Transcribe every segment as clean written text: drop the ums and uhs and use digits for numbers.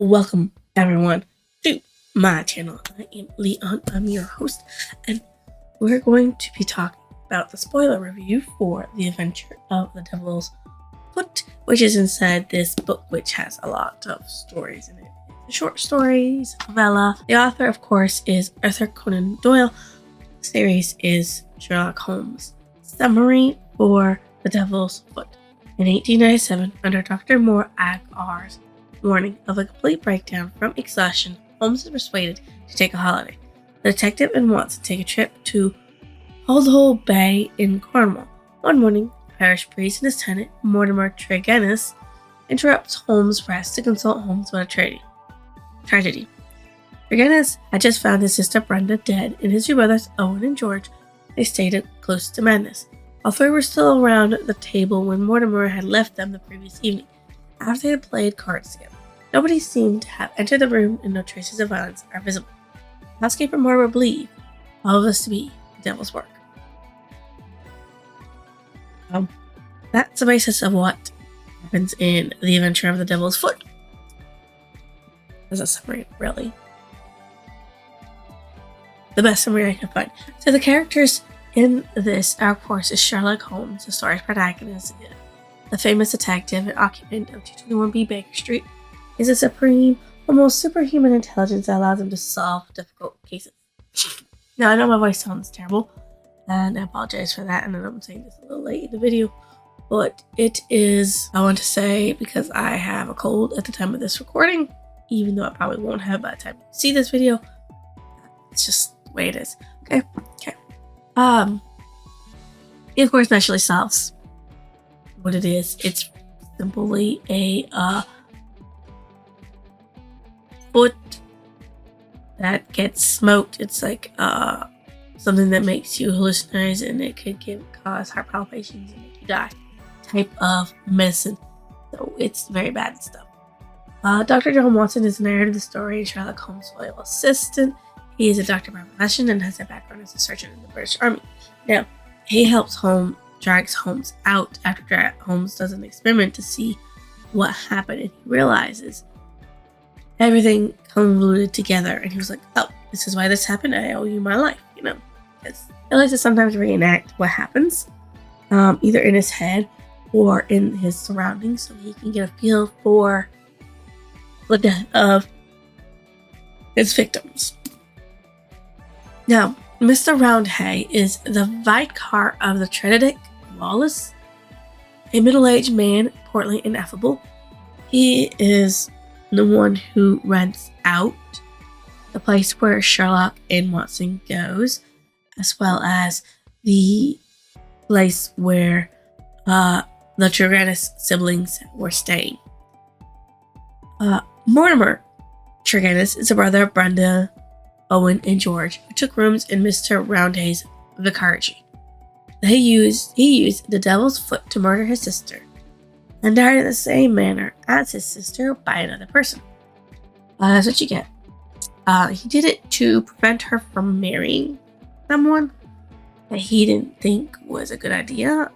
Welcome everyone to my channel. I am Leon, I'm your host, and we're going to be talking about the spoiler review for The Adventure of the Devil's Foot, which is inside this book, which has a lot of stories in it. Short stories, novella. The author, of course, is Arthur Conan Doyle. The series is Sherlock Holmes. Summary for The Devil's Foot. In 1897, under Dr. Moore Agar's warning of a complete breakdown from exhaustion, Holmes is persuaded to take a holiday. The detective and Watson take a trip to Holdhole Bay in Cornwall. One morning, a parish priest and his tenant, Mortimer Tregennis, interrupts Holmes' rest to consult Holmes about a tragedy. Tregennis had just found his sister Brenda dead and his two brothers, Owen and George, they stayed close to madness. All three were still around the table when Mortimer had left them the previous evening, after they had played cards together. Nobody seemed to have entered the room and no traces of violence are visible. Housekeeper Mortimer believed all of this to be the devil's work. That's the basis of what happens in The Adventure of the Devil's Foot. As a summary, really. The best summary I could find. So the characters in this, of course, is Sherlock Holmes, the story's protagonist. The famous detective and occupant of 221B Baker Street is a supreme, almost superhuman intelligence that allows him to solve difficult cases. Now, I know my voice sounds terrible, and I apologize for that, and I'm saying this a little late in the video, but it is, I want to say, because I have a cold at the time of this recording, even though I probably won't have by the time you see this video. It's just the way it is. Okay. He of course naturally solves what it is. It's simply a foot that gets smoked. It's like something that makes you hallucinate, and it could cause heart palpitations and make you die type of medicine. So it's very bad stuff. Dr. John Watson is the narrator of the story and Sherlock Holmes' loyal assistant. He is a doctor by profession and has a background as a surgeon in the British Army. Now, he drags Holmes out after Holmes does an experiment to see what happened, and he realizes everything convoluted together, and he was like, oh, this is why this happened, I owe you my life, Because he likes to sometimes reenact what happens, either in his head or in his surroundings, so he can get a feel for the death of his victims. Now, Mr. Roundhay is the vicar of the Trinity Wallace, a middle-aged man, portly and affable. He is the one who rents out the place where Sherlock and Watson goes, as well as the place where the Tregennis siblings were staying. Mortimer Tregennis is a brother of Brenda, Owen, and George, who took rooms in Mr. Roundhay's vicarage. He used the devil's foot to murder his sister, and died in the same manner as his sister by another person. That's what you get. He did it to prevent her from marrying someone that he didn't think was a good idea,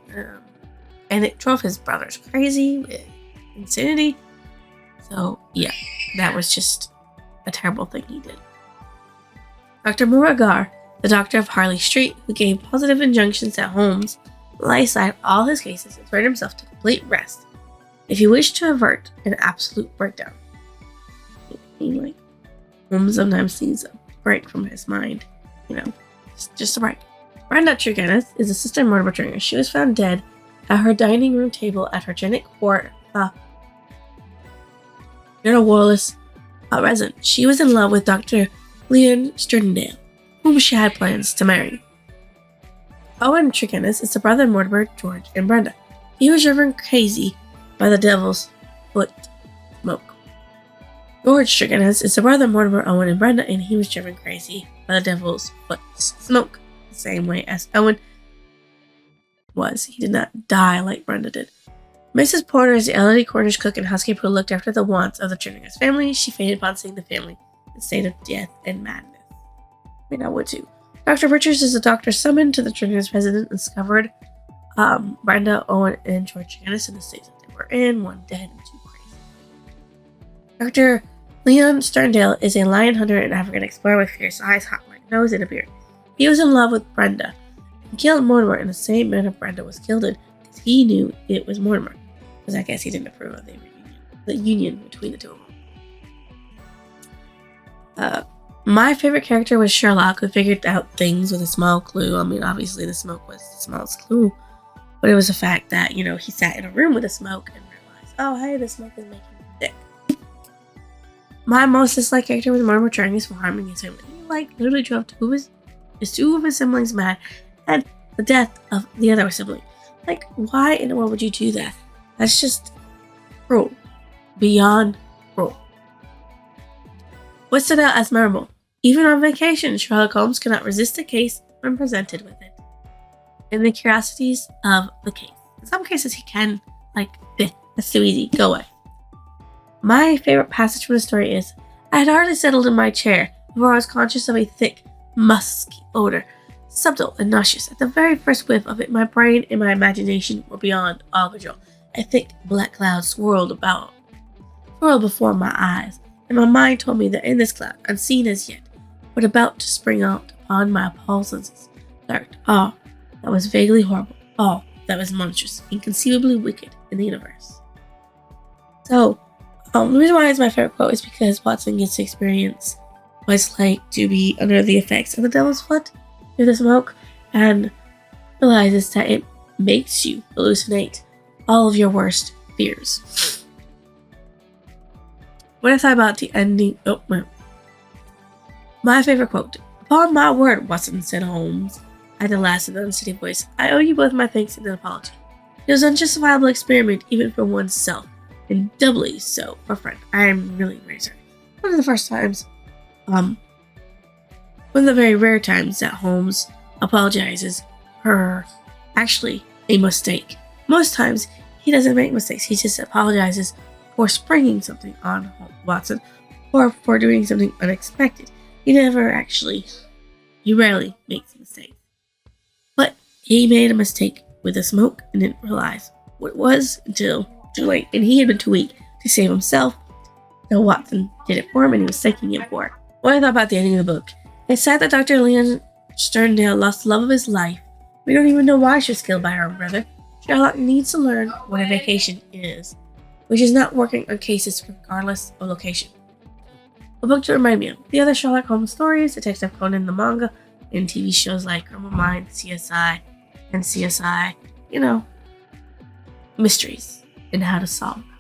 and it drove his brothers crazy with insanity. So yeah, that was just a terrible thing he did. Dr. Moore Agar, the doctor of Harley Street, who gave positive injunctions that Holmes lay aside all his cases and turn himself to complete rest if he wished to avert an absolute breakdown. Holmes sometimes needs a break from his mind, just a break. Brenda Tregennis is a sister of Mortimer Tregennis. She was found dead at her dining room table at her Genic Court, General Wallace residence. She was in love with Dr. Leon Sterndale, whom she had plans to marry. Owen Tregennis is the brother of Mortimer, George, and Brenda. He was driven crazy by the devil's foot smoke. George Tregennis is the brother of Mortimer, Owen, and Brenda, and he was driven crazy by the devil's foot smoke, the same way as Owen was. He did not die like Brenda did. Mrs. Porter is the elderly Cornish cook and housekeeper who looked after the wants of the Tregennis family. She fainted upon seeing the family in a state of death and madness. I mean, I would too. Dr. Richards is a doctor summoned to the Tregennis residence and discovered Brenda, Owen, and George Tregennis in the state that they were in, one dead and two crazy. Dr. Leon Sterndale is a lion hunter and African explorer with fierce eyes, hot white nose, and a beard. He was in love with Brenda and killed Mortimer in the same manner Brenda was killed in because he knew it was Mortimer. Because I guess he didn't approve of the union between the two of them. My favorite character was Sherlock, who figured out things with a small clue. I mean, obviously the smoke was the smallest clue, but it was the fact that, he sat in a room with the smoke and realized, oh, hey, the smoke is making me sick. My most disliked character was Mortimer trying his harming his family. He, literally drove two of his siblings mad and the death of the other sibling. Why in the world would you do that? That's just cruel. Beyond cruel. What stood out as memorable? Even on vacation, Sherlock Holmes could not resist a case when presented with it. And the curiosities of the case. In some cases, he can, that's too easy, go away. My favorite passage from the story is, I had hardly settled in my chair before I was conscious of a thick, musky odor, subtle and nauseous. At the very first whiff of it, my brain and my imagination were beyond all control. A thick black cloud swirled before my eyes, and my mind told me that in this cloud, unseen as yet, but about to spring out upon my appalled senses, lurked all that was vaguely horrible, all that was monstrous, inconceivably wicked in the universe. So, the reason why it's my favorite quote is because Watson gets to experience what it's like to be under the effects of the devil's foot through the smoke, and realizes that it makes you hallucinate all of your worst fears. What I thought about the ending. My favorite quote. Upon my word, Watson, said Holmes at the last in an unsteady voice, I owe you both my thanks and an apology. It was an unjustifiable experiment even for oneself, and doubly so for a friend. I am really very sorry. One of the very rare times that Holmes apologizes for actually a mistake. Most times, he doesn't make mistakes. He just apologizes for springing something on Watson or for doing something unexpected. He rarely makes mistakes. But he made a mistake with the smoke and didn't realize what it was until too late. And he had been too weak to save himself. So Watson did it for him and he was thanking him for it. What I thought about the ending of the book. It's sad that Dr. Leon Sterndale lost the love of his life. We don't even know why she was killed by her brother. Sherlock needs to learn what a vacation is, which is not working on cases regardless of location. A book to remind me of the other Sherlock Holmes stories, Detective Conan the manga, and TV shows like Criminal Minds, CSI, and CSI, mysteries and how to solve them.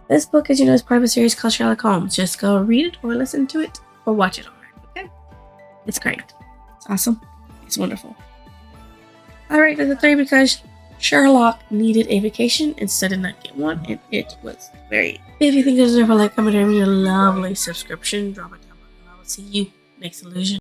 This book, as you know, is part of a series called Sherlock Holmes. Just go read it or listen to it or watch it alright, okay? It's great. It's awesome. It's wonderful. I rated the 3 because Sherlock needed a vacation instead of not get one, and it was very. If you think this is a comment, a lovely subscription, drop it down below. I will see you next illusion.